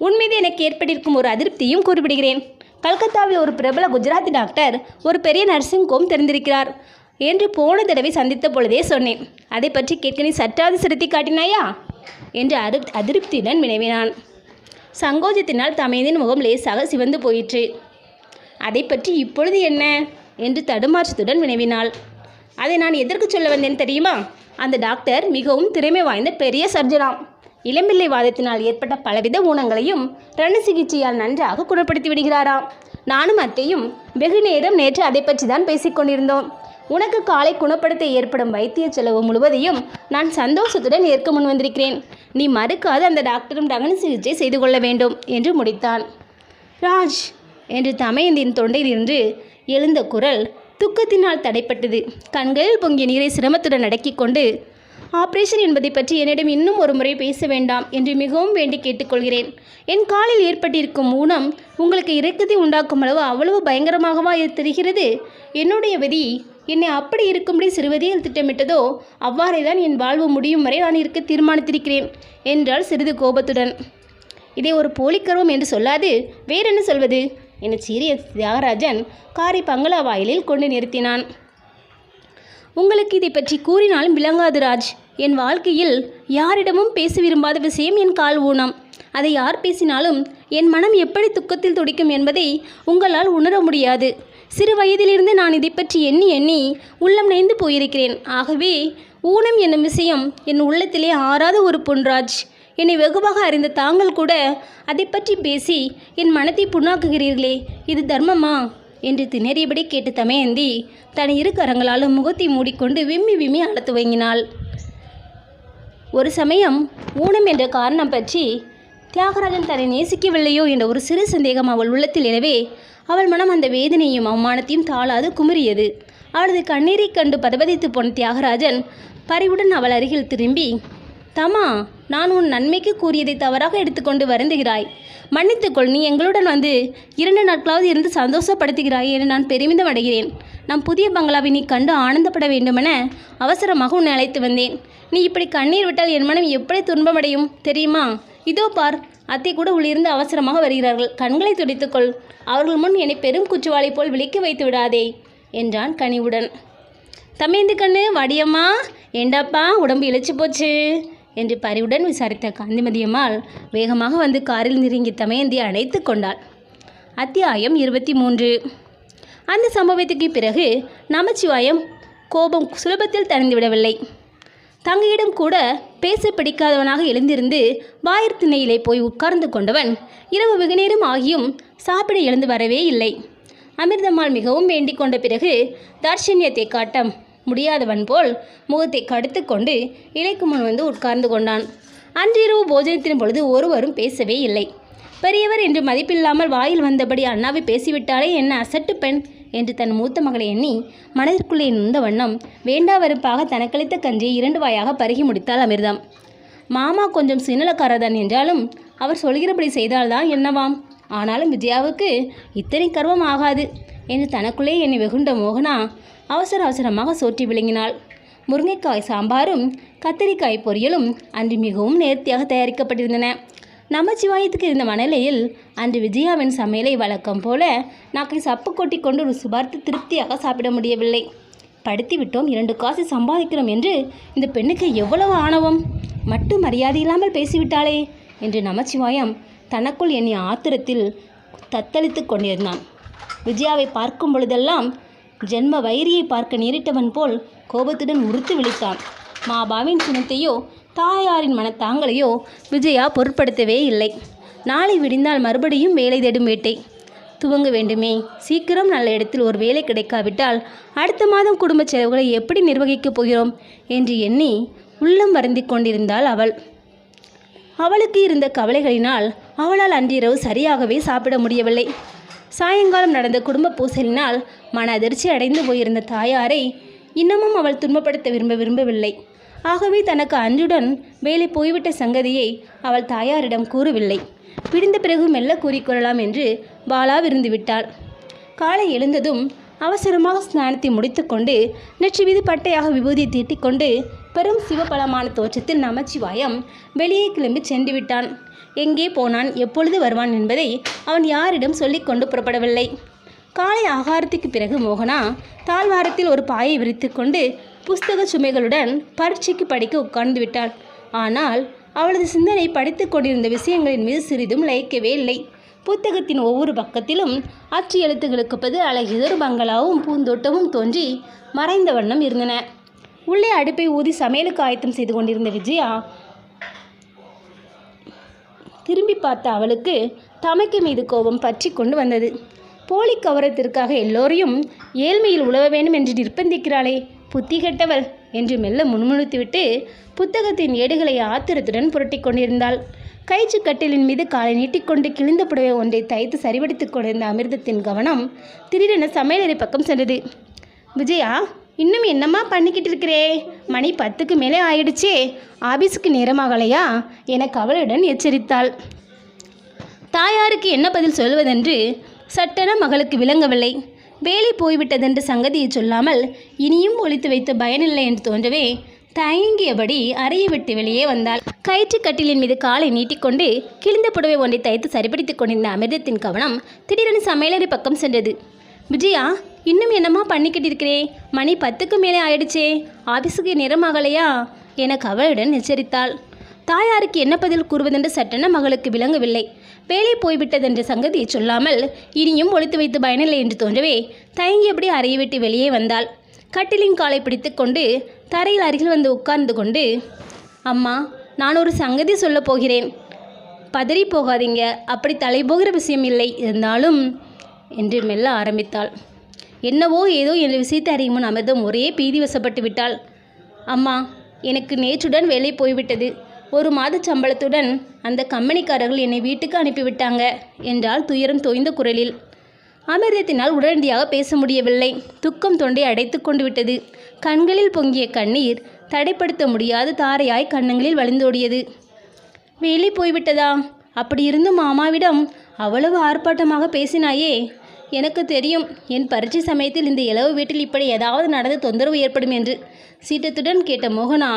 உன்மீது எனக்கு ஏற்பட்டிருக்கும் ஒரு அதிருப்தியும் கூறிவிடுகிறேன். கல்கத்தாவில் ஒரு பிரபல குஜராத்தி டாக்டர் ஒரு பெரிய நர்சிங் ஹோம் திறந்திருக்கிறார் என்று போன தடவை சந்தித்த பொழுதே சொன்னேன். அதை பற்றி கேட்க நீ சற்றாவது சிறுத்தி காட்டினாயா என்று அதிருப்தியுடன் வினவினான். சங்கோஜத்தினால் தமையனின் முகம் லேசாக சிவந்து போயிற்று. அதை பற்றி இப்பொழுது என்ன என்று தடுமாற்றத்துடன் வினவினாள். அதை நான் எதற்கு சொல்ல வந்தேன் தெரியுமா? அந்த டாக்டர் மிகவும் திறமை வாய்ந்த பெரிய சர்ஜனாம். இளம்பிள்ளை வாதத்தினால் ஏற்பட்ட பலவித ஊனங்களையும் ரண சிகிச்சையால் நன்றாக குணப்படுத்தி விடுகிறாராம். நானும் அத்தையும் வெகு நேரம் நேற்று அதை பற்றி தான் பேசிக்கொண்டிருந்தோம். உனக்கு காலை குணப்படுத்த ஏற்படும் வைத்திய செலவு முழுவதையும் நான் சந்தோஷத்துடன் ஏற்க முன் வந்திருக்கிறேன். நீ மறுக்காது அந்த டாக்டரும் ரகன சிகிச்சை செய்து கொள்ள வேண்டும் என்று முடித்தான். ராஜ் என்று தமயந்தின் தொண்டையிலிருந்து எழுந்த குரல் துக்கத்தினால் தடைப்பட்டது. கண்களில் பொங்கிய நீரை சிரமத்துடன் அடக்கிக் கொண்டு, ஆபரேஷன் என்பதை பற்றி என்னிடம் இன்னும் ஒரு முறை பேச வேண்டாம் என்று மிகவும் வேண்டி கேட்டுக்கொள்கிறேன். என் காலில் ஏற்பட்டிருக்கும் ஊனம் உங்களுக்கு இரக்கத்தை உண்டாக்கும் அளவு அவ்வளவு பயங்கரமாகவா தெரிகிறது? என்னுடைய விதி என்னை அப்படி இருக்கும்படி சிறுவதியில் திட்டமிட்டதோ அவ்வாறே தான் என் வாழ்வு முடியும் வரை நான் இருக்க தீர்மானித்திருக்கிறேன் என்றால் சிறிது கோபத்துடன். இதை ஒரு போலிக்கர்வம் என்று சொல்லாது வேறென்ன சொல்வது என சீரிய தியாகராஜன் காரை பங்களா வாயிலில் கொண்டு நிறுத்தினான். உங்களுக்கு இதை பற்றி கூறினாலும் விளங்காது ராஜ். என் வாழ்க்கையில் யாரிடமும் பேச விரும்பாத விஷயம் என் கால் ஊனம். அதை யார் பேசினாலும் என் மனம் எப்படி துக்கத்தில் துடிக்கும் என்பதை உங்களால் உணர முடியாது. சிறு வயதிலிருந்து நான் இதை பற்றி எண்ணி எண்ணி உள்ளம் நைந்து போயிருக்கிறேன். ஆகவே ஊனம் என்னும் விஷயம் என் உள்ளத்திலே ஆறாத ஒரு பொன்ராஜ். என்னை வெகுவாக அறிந்த தாங்கள் கூட அதை பற்றி பேசி என் மனத்தை புண்ணாக்குகிறீர்களே, இது தர்மமா என்று திணறியபடி கேட்டு தமயந்தி தன் இரு கரங்களாலும் முகத்தை மூடிக்கொண்டு விம்மி விம்மி அழ துவங்கினாள். ஒரு சமயம் ஊனம் என்ற காரணம் பற்றி தியாகராஜன் தன்னை நேசிக்கவில்லையோ என்ற ஒரு சிறு சந்தேகம் அவள் உள்ளத்தில் எனவே அவள் மனம் அந்த வேதனையும் அவமானத்தையும் தாளாது குமுறியது. அவளது கண்ணீரை கண்டு பதபதித்து போன தியாகராஜன் பரிவுடன் அவள் அருகில் திரும்பி, தமா, நான் உன் நன்மைக்கு கூறியதை தவறாக எடுத்துக்கொண்டு வருந்துகிறாய். மன்னித்துக்கொள். நீ எங்களுடன் வந்து 2 நாட்களாவது இருந்து சந்தோஷப்படுத்துகிறாய் என நான் பெருமிதம் அடைகிறேன். நம் புதிய பங்களாவை நீ கண்டு ஆனந்தப்பட வேண்டுமென அவசரமாக உன்னை அழைத்து வந்தேன். நீ இப்படி கண்ணீர் விட்டால் என் மனம் எப்படி துன்பமடையும் தெரியுமா? இதோ பார், அத்தை கூட உள்ளிருந்து அவசரமாக வருகிறார்கள். கண்களை துடைத்துக்கொள். அவர்கள் முன் என்னை பெரும் குச்சுவாளை போல் விழிக்க வைத்து விடாதே என்றான் கனிவுடன். தமேந்து கண்ணு, வாடியம்மா, ஏண்டாப்பா, உடம்பு இழைச்சி போச்சு என்று பரிவுடன் விசாரித்த காந்திமதியம்மாள் வேகமாக வந்து காரில் நெருங்கி தமயந்தியை அணைத்து கொண்டாள். அத்தியாயம் 23. அந்த சம்பவத்துக்கு பிறகு நமச்சிவாயம் கோபம் சுலபத்தில் தணிந்துவிடவில்லை. தங்கையிடம் கூட பேச பிடிக்காதவனாக எழுந்திருந்து வாயிற் திணையிலே போய் உட்கார்ந்து கொண்டவன் இரவு வெகுநேரம் ஆகியும் சாப்பிட எழுந்து வரவே இல்லை. அமிர்தம்மாள் மிகவும் வேண்டிக் கொண்ட பிறகு தாட்சண்யத்தை காட்ட முடியாதவன் போல் முகத்தை கடுத்து கொண்டு இலைக்கு முன் வந்து உட்கார்ந்து கொண்டான். அன்றிரவு போஜனத்தின் பொழுது ஒருவரும் பேசவே இல்லை. பெரியவர் என்று மதிப்பில்லாமல் வாயில் வந்தபடி அண்ணாவை பேசிவிட்டாலே என்ன அசட்டு பெண் என்று தன் மூத்த மகளை எண்ணி மனதிற்குள்ளே நுந்த வண்ணம் வேண்டா வெறுப்பாக தனக்களித்த கஞ்சியை 2 வாயாக பருகி முடித்தாள் அமிர்தம். மாமா கொஞ்சம் சின்னலக்காரதான் என்றாலும் அவர் சொல்கிறபடி செய்தால்தான் என்னவாம். ஆனாலும் விஜயாவுக்கு இத்தனை கர்வம் ஆகாது என்று தனக்குள்ளே எண்ணி வெகுண்ட மோகனா அவசர அவசரமாக சோற்றி விழுங்கினாள். முருங்கைக்காய் சாம்பாரும் கத்தரிக்காய் பொரியலும் அன்று மிகவும் நேர்த்தியாக தயாரிக்கப்பட்டிருந்தன. நமச்சிவாயத்துக்கு இருந்த மனநிலையில் அன்று விஜயாவின் சமையலை வழக்கம் போல நாக்கை சப்பு கொட்டி கொண்டு ருசி பார்த்து திருப்தியாக சாப்பிட முடியவில்லை. படுத்தி விட்டோம், 2 காசு சம்பாதிக்கிறோம் என்று இந்த பெண்ணுக்கு எவ்வளவு ஆணவம்! மட்டும் மரியாதை இல்லாமல் பேசிவிட்டாளே என்று நமச்சிவாயம் தனக்குள் எண்ணிய ஆத்திரத்தில் தத்தளித்து கொண்டிருந்தான். விஜயாவை பார்க்கும் பொழுதெல்லாம் ஜென்ம வைரியை பார்க்க நேரிட்டவன் போல் கோபத்துடன் உறுத்து விழித்தான். மாபாவின் சினத்தையோ தாயாரின் மனத்தாங்களையோ விஜயா பொருட்படுத்தவே இல்லை. நாளை விடிந்தால் மறுபடியும் வேலை தேடும் வேட்டை துவங்க வேண்டுமே. சீக்கிரம் நல்ல இடத்தில் ஒரு வேலை கிடைக்காவிட்டால் அடுத்த மாதம் குடும்ப செலவுகளை எப்படி நிர்வகிக்கப் போகிறோம் என்று எண்ணி உள்ளம் வருந்தி கொண்டிருந்தாள் அவள். அவளுக்கு இருந்த கவலைகளினால் அவளால் அன்றிரவு சரியாகவே சாப்பிட முடியவில்லை. சாயங்காலம் நடந்த குடும்ப பூசலினால் மன அதிர்ச்சி அடைந்து போயிருந்த தாயாரை இன்னமும் அவள் துன்பப்படுத்த விரும்பவில்லை. ஆகவே தனக்கு அன்றுடன் வேலை போய்விட்ட சங்கதியை அவள் தாயாரிடம் கூறவில்லை. விடிந்த பிறகு மெல்ல கூறிக்கொள்ளலாம் என்று பாலா விருந்து விட்டாள். காலை எழுந்ததும் அவசரமாக ஸ்நானத்தை முடித்துக்கொண்டு நெற்றி மீது பட்டையாக விபூதி தீட்டிக்கொண்டு பெரும் சிவபலமான தோற்றத்தில் நமச்சிவாயம் வெளியே கிளம்பி சென்று விட்டான். எங்கே போனான், எப்பொழுது வருவான் என்பதை அவன் யாரிடம் சொல்லிக்கொண்டு புறப்படவில்லை. காலை ஆகாரத்துக்கு பிறகு மோகனா தாழ்வாரத்தில் ஒரு பாயை விரித்து கொண்டு புஸ்தக சுமைகளுடன் பரீட்சைக்கு படிக்க உட்கார்ந்து விட்டாள். ஆனால் அவளது சிந்தனை படித்து கொண்டிருந்த விஷயங்களின் மீது சிறிதும் லயிக்கவே இல்லை. புத்தகத்தின் ஒவ்வொரு பக்கத்திலும் அச்சு எழுத்துகளுக்கு பதில் அழகியதொரு பங்களாவும் பூந்தோட்டமும் தோன்றி மறைந்த வண்ணம் இருந்தன. உள்ளே அடுப்பை ஊதி சமையலுக்கு ஆயத்தம் செய்து கொண்டிருந்த விஜயா திரும்பி பார்த்த அவளுக்கு தமைக்கு மீது கோபம் பற்றி கொண்டு வந்தது. போலி கவரத்திற்காக எல்லோரையும் ஏழ்மையில் உழவ வேண்டும் என்று நிர்பந்திக்கிறாளே, புத்தி கெட்டவள் என்று மெல்ல முணுமுணுத்துவிட்டு புத்தகத்தின் ஏடுகளை ஆத்திரத்துடன் புரட்டி கொண்டிருந்தாள். கயிற்று கட்டிலின் மீது காலை நீட்டிக்கொண்டு கிழிந்த புடவை ஒன்றை தைத்து சரிபடுத்தி கொண்டிருந்த அமிர்தத்தின் கவனம் திடீரென சமையலறை பக்கம் சென்றது. விஜயா, இன்னும் என்னம்மா பண்ணிக்கிட்டு இருக்கிறே? மணி 10க்கு மேலே ஆயிடுச்சே, ஆபீஸுக்கு நேரமாகலையா என கவலையுடன் எச்சரித்தாள். தாயாருக்கு என்ன பதில் சொல்வதென்று சட்டென மகளுக்கு விளங்கவில்லை. வேலை போய்விட்டதென்று சங்கதியை சொல்லாமல் இனியும் ஒழித்து வைத்த பயனில்லை என்று தோன்றவே தயங்கியபடி அறையை விட்டு வெளியே வந்தாள். கயிற்று கட்டிலின் மீது காலை நீட்டிக்கொண்டு கிழிந்த புடவை ஒன்றை தைத்து சரிப்படுத்தி கொண்டிருந்த அமிர்தத்தின் கவனம் திடீரென சமையலறை பக்கம் சென்றது. விஜயா, இன்னும் என்னம்மா பண்ணிக்கிட்டு இருக்கிறே? மணி 10க்கு மேலே ஆயிடுச்சே, ஆபீஸுக்கு நேரமாகலையா என கவலையுடன் எச்சரித்தாள். தாயாருக்கு என்ன பதில் கூறுவதென்று சட்டென மகளுக்கு விளங்கவில்லை. வேலை போய்விட்டதென்ற சங்கதியை சொல்லாமல் இனியும் ஒழித்து வைத்து பயனில்லை என்று தோன்றவே தயங்கியபடி அறையை விட்டு வெளியே வந்தாள். கட்டிலின் காலை பிடித்து கொண்டு தரையில் அருகில் வந்து உட்கார்ந்து கொண்டு, அம்மா, நான் ஒரு சங்கதி சொல்லப் போகிறேன், பதறி போகாதீங்க, அப்படி தலைபோகிற விஷயம் இல்லை, இருந்தாலும் என்று மெல்ல ஆரம்பித்தாள். என்னவோ ஏதோ என்ற விஷயத்தை அறியும் முன் அமிர்தம் ஒரே பீதி வசப்பட்டு விட்டாள். அம்மா, எனக்கு நேற்றுடன் வேலை போய்விட்டது. 1 மாத சம்பளத்துடன் அந்த கம்பெனிக்காரர்கள் என்னை வீட்டுக்கு அனுப்பிவிட்டாங்க என்றால் துயரம் தோய்ந்த குரலில். அமிர்தத்தினால் உடனடியாக பேச முடியவில்லை. துக்கம் தொண்டை அடைத்து கொண்டு விட்டது. கண்களில் பொங்கிய கண்ணீர் தடைப்படுத்த முடியாத தாரையாய் கன்னங்களில் வழிந்தோடியது. வேலை போய்விட்டதா? அப்படி இருந்தும் மாமாவிடம் அவ்வளவு ஆர்ப்பாட்டமாக பேசினாயே. எனக்கு தெரியும், என் பரீட்சை சமயத்தில் இந்த இளவு வீட்டில் இப்படி ஏதாவது நடந்து தொந்தரவு ஏற்படும் என்று சீற்றத்துடன் கேட்ட மோகனா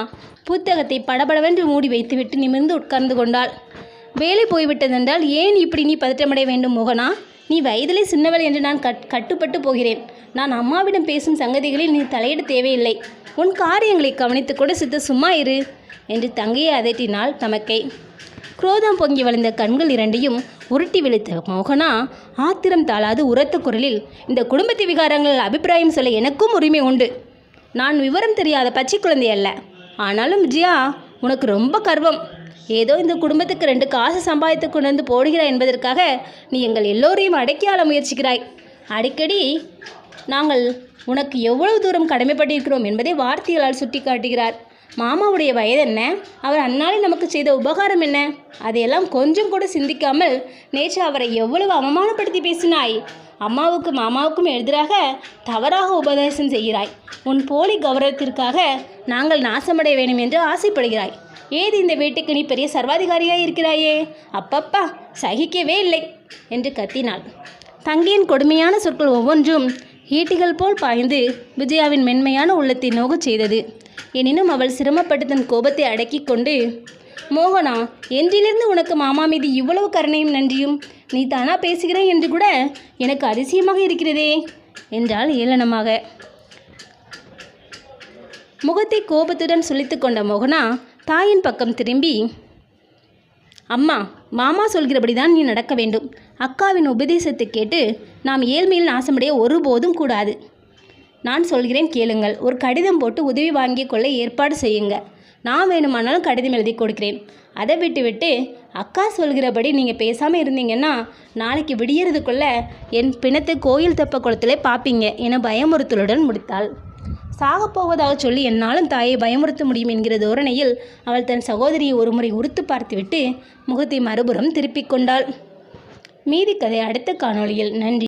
புத்தகத்தை படபடவென்று மூடி வைத்துவிட்டு நிமிர்ந்து உட்கார்ந்து கொண்டாள். வேலை போய்விட்டதென்றால் ஏன் இப்படி நீ பதற்றமடைய வேண்டும் மோகனா? நீ வயதிலே சின்னவள் என்று நான் கட்டுப்பட்டு போகிறேன். நான் அம்மாவிடம் பேசும் சங்கதிகளில் நீ தலையிட தேவையில்லை. உன் காரியங்களை கவனித்து கூட சித்த சும்மா இரு என்று தங்கையை அதட்டினாள் தமக்கை. குரோதம் பொங்கி வழிந்த கண்கள் இரண்டையும் உருட்டி விழித்த மோகனா ஆத்திரம் தாளாது உரத்த குரலில், இந்த குடும்பத்து விகாரங்களில் அபிப்பிராயம் சொல்ல எனக்கும் உரிமை உண்டு. நான் விவரம் தெரியாத பச்சை குழந்தை அல்ல. ஆனாலும் விஜயா, உனக்கு ரொம்ப கர்வம். ஏதோ இந்த குடும்பத்துக்கு 2 காசு சம்பாதித்து கொண்டு வந்து போடுகிறாய் என்பதற்காக நீ எங்கள் எல்லோரையும் அடக்கி ஆள முயற்சிக்கிறாய். அடிக்கடி நாங்கள் உனக்கு எவ்வளவு தூரம் கடமைப்பட்டிருக்கிறோம் என்பதை வார்த்தைகளால் சுட்டி காட்டுகிறார். மாமாவுடைய வயது என்ன? அவர் அந்நாளில் நமக்கு செய்த உபகாரம் என்ன? அதையெல்லாம் கொஞ்சம் கூட சிந்திக்காமல் நேற்று அவரை எவ்வளவு அவமானப்படுத்தி பேசினாய். அம்மாவுக்கும் மாமாவுக்கும் எதிராக தவறாக உபதேசம் செய்கிறாய். உன் போலி கௌரவத்திற்காக நாங்கள் நாசமடைய வேண்டும் என்று ஆசைப்படுகிறாய். ஏது இந்த வீட்டுக்கு நீ பெரிய சர்வாதிகாரியாய் இருக்கிறாயே? அப்பப்பா, சகிக்கவே இல்லை என்று கத்தினாள். தங்கையின் கொடுமையான சொற்கள் ஒவ்வொன்றும் ஈட்டிகள் போல் பாய்ந்து விஜயாவின் மென்மையான உள்ளத்தை நோகச் செய்தது. எனினும் அவள் சிரமப்பட்டு தன் கோபத்தை அடக்கி கொண்டு, மோகனா, என்றிலிருந்து உனக்கு மாமா மீது இவ்வளவு கருணையும் நன்றியும்? நீ தானா பேசுகிறாய் என்று கூட எனக்கு அதிசயமாக இருக்கிறதே என்றாள் ஏளனமாக. முகத்தை கோபத்துடன் சுளித்து கொண்ட மோகனா தாயின் பக்கம் திரும்பி, அம்மா, மாமா சொல்கிறபடி தான் நீ நடக்க வேண்டும். அக்காவின் உபதேசத்தை கேட்டு நாம் ஏழ்மையில் நாசமடைய ஒருபோதும் கூடாது. நான் சொல்கிறேன் கேளுங்கள். ஒரு கடிதம் போட்டு உதவி வாங்கி கொள்ள ஏற்பாடு செய்யுங்க. நான் வேணுமானாலும் கடிதம் எழுதி கொடுக்கிறேன். அதை விட்டு அக்கா சொல்கிறபடி நீங்கள் பேசாமல் இருந்தீங்கன்னா நாளைக்கு விடியறதுக்குள்ள என் பிணத்தை கோயில் தெப்ப குளத்திலே பார்ப்பீங்க என பயமுறுத்தலுடன் முடித்தாள். சாகப்போவதாக சொல்லி என்னாலும் தாயை பயமுறுத்த முடியும் என்கிற தோரணையில் அவள் தன் சகோதரியை ஒருமுறை உறுத்து பார்த்துவிட்டு முகத்தை மறுபுறம் திருப்பிக் கொண்டாள். மீதி கதை அடுத்த காணொளியில். நன்றி.